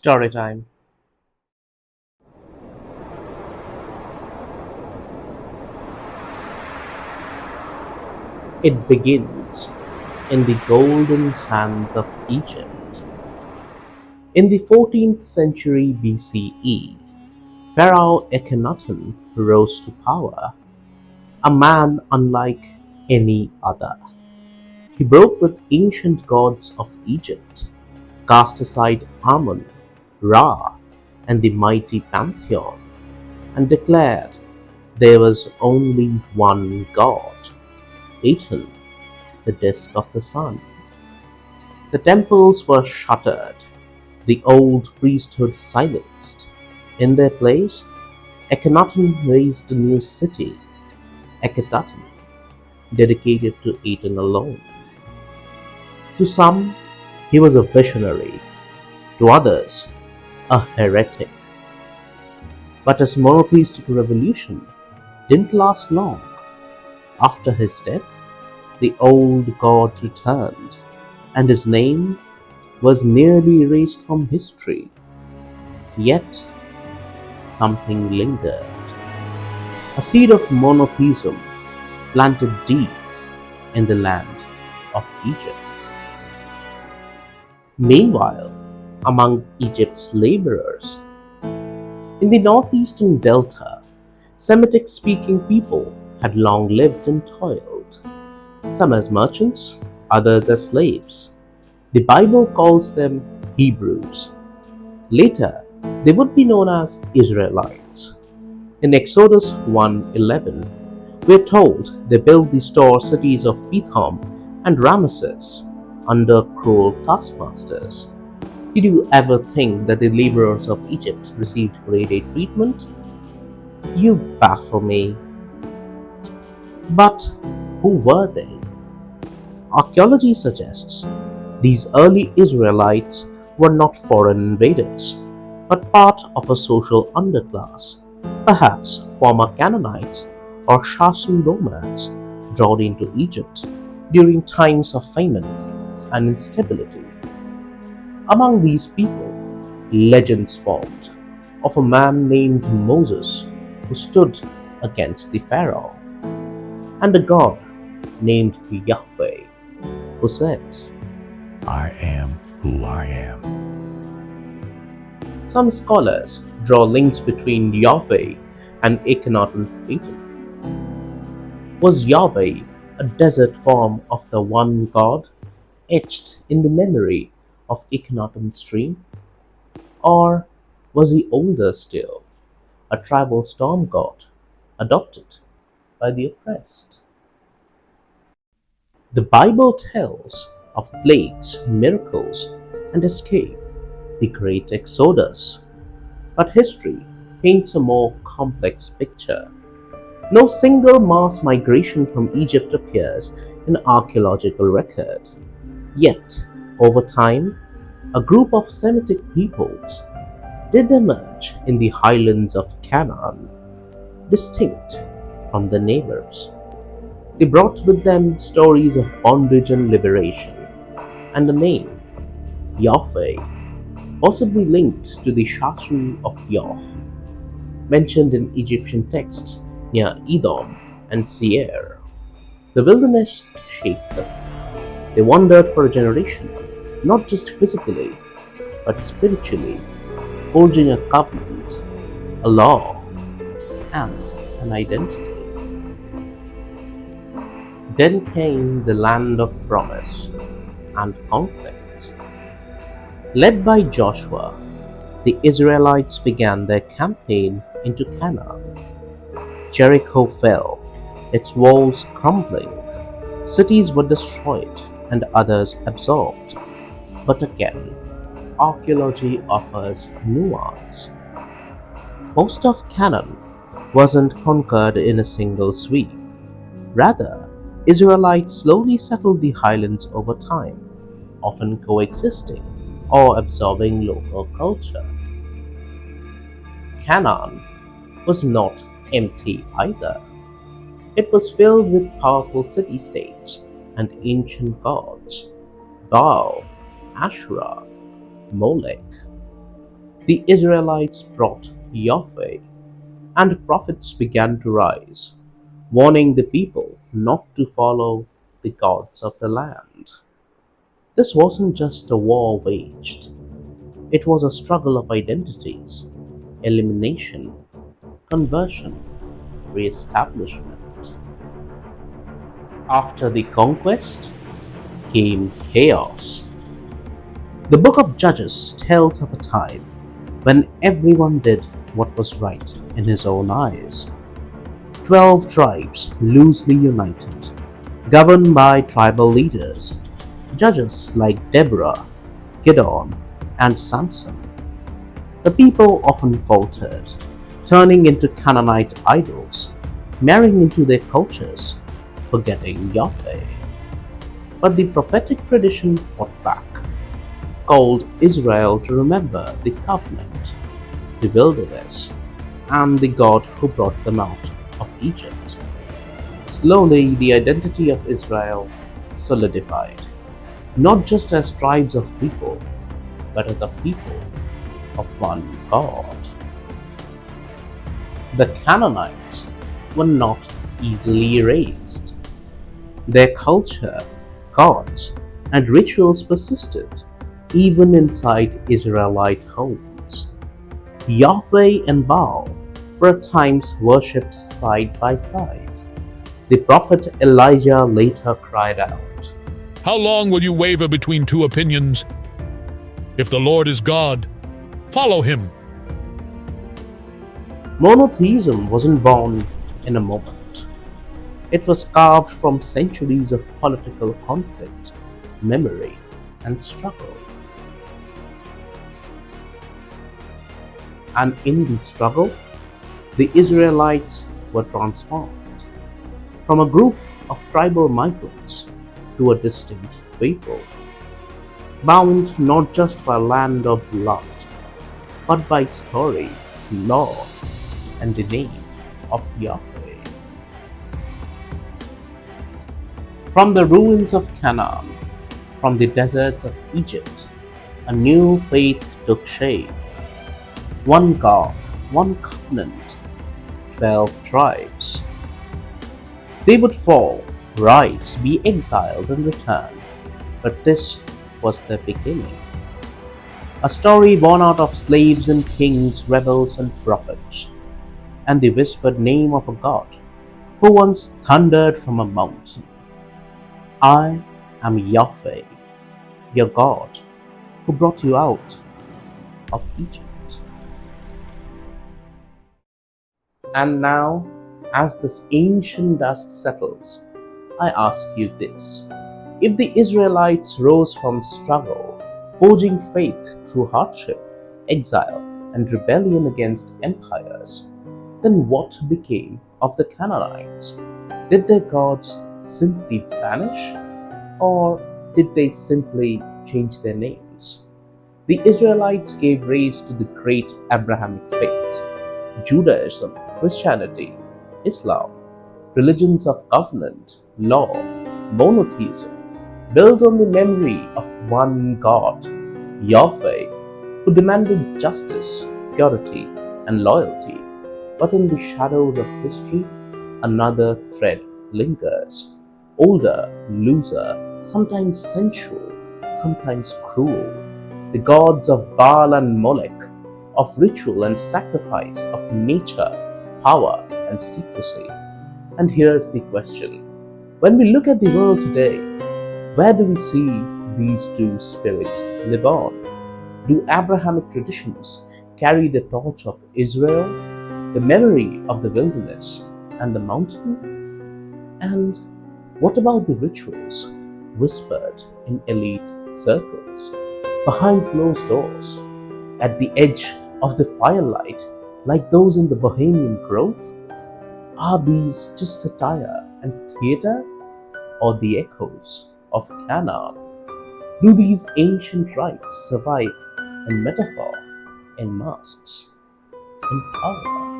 Story time. It begins in the golden sands of Egypt. In the 14th century BCE, Pharaoh Akhenaten rose to power, a man unlike any other. He broke with ancient gods of Egypt, cast aside Amun, Ra, and the mighty pantheon, and declared there was only one God, Aten, the disk of the sun. The temples were shuttered, the old priesthood silenced. In their place, Akhenaten raised a new city, Akhenaten, dedicated to Aten alone. To some, he was a visionary, to others, a heretic. But his monotheistic revolution didn't last long. After his death, the old gods returned, and his name was nearly erased from history. Yet something lingered, a seed of monotheism planted deep in the land of Egypt. Meanwhile, among Egypt's laborers, in the northeastern delta, Semitic-speaking people had long lived and toiled, some as merchants, others as slaves. The Bible calls them Hebrews. Later, they would be known as Israelites. In Exodus 1:11, we are told they built the store cities of Pithom and Ramesses under cruel taskmasters. Did you ever think that the laborers of Egypt received grade A treatment? You baffle me. But who were they? Archaeology suggests these early Israelites were not foreign invaders, but part of a social underclass, perhaps former Canaanites or Shasu nomads drawn into Egypt during times of famine and instability. Among these people, legends formed of a man named Moses who stood against the Pharaoh, and a god named Yahweh who said, I am who I am. Some scholars draw links between Yahweh and Akhenaten's Aten. Was Yahweh a desert form of the one God etched in the memory of Akhenaten's dream? Or was he older still, a tribal storm god adopted by the oppressed? The Bible tells of plagues, miracles, and escape, the great Exodus. But history paints a more complex picture. No single mass migration from Egypt appears in archaeological record. Yet, over time, a group of Semitic peoples did emerge in the highlands of Canaan, distinct from their neighbors. They brought with them stories of bondage and liberation, and a name, Yahweh, possibly linked to the Shasu of Yah, mentioned in Egyptian texts near Edom and Seir. The wilderness shaped them. They wandered for a generation, not just physically, but spiritually, forging a covenant, a law, and an identity. Then came the land of promise and conflict. Led by Joshua, the Israelites began their campaign into Canaan. Jericho fell, its walls crumbling. Cities were destroyed and others absorbed. But again, archaeology offers nuance. Most of Canaan wasn't conquered in a single sweep. Rather, Israelites slowly settled the highlands over time, often coexisting or absorbing local culture. Canaan was not empty either. It was filled with powerful city-states and ancient gods, Baal, Asherah, Molech. The Israelites brought Yahweh, and prophets began to rise, warning the people not to follow the gods of the land. This wasn't just a war waged, it was a struggle of identities, elimination, conversion, re-establishment. After the conquest came chaos. The book of Judges tells of a time when everyone did what was right in his own eyes. 12 tribes loosely united, governed by tribal leaders, judges like Deborah, Gideon, and Samson. The people often faltered, turning into Canaanite idols, marrying into their cultures, forgetting Yahweh. But the prophetic tradition fought back, called Israel to remember the covenant, the wilderness, and the God who brought them out of Egypt. Slowly, the identity of Israel solidified, not just as tribes of people, but as a people of one God. The Canaanites were not easily erased. Their culture, gods, and rituals persisted, even inside Israelite homes. Yahweh and Baal were at times worshipped side by side. The prophet Elijah later cried out, "How long will you waver between two opinions? If the Lord is God, follow him." Monotheism wasn't born in a moment. It was carved from centuries of political conflict, memory, and struggle. And in the struggle, the Israelites were transformed from a group of tribal migrants to a distinct people, bound not just by land or blood, but by story, law, and the name of Yahweh. From the ruins of Canaan, from the deserts of Egypt, a new faith took shape. One God, one covenant, 12 tribes. They would fall, rise, be exiled, and return. But this was their beginning. A story born out of slaves and kings, rebels and prophets, and the whispered name of a God who once thundered from a mountain. I am Yahweh, your God, who brought you out of Egypt. And now, as this ancient dust settles, I ask you this. If the Israelites rose from struggle, forging faith through hardship, exile, and rebellion against empires, then what became of the Canaanites? Did their gods simply vanish? Or did they simply change their names? The Israelites gave rise to the great Abrahamic faiths, Judaism, Christianity, Islam, religions of covenant, law, monotheism, built on the memory of one God, Yahweh, who demanded justice, purity, and loyalty. But in the shadows of history, another thread lingers, older, looser, sometimes sensual, sometimes cruel. The gods of Baal and Molech, of ritual and sacrifice, of nature, power, and secrecy. And here's the question. When we look at the world today, where do we see these two spirits live on? Do Abrahamic traditions carry the torch of Israel, the memory of the wilderness and the mountain? And what about the rituals whispered in elite circles, behind closed doors, at the edge of the firelight, like those in the Bohemian Grove? Are these just satire and theater, or the echoes of Canaan? Do these ancient rites survive in metaphor, in masks, in power?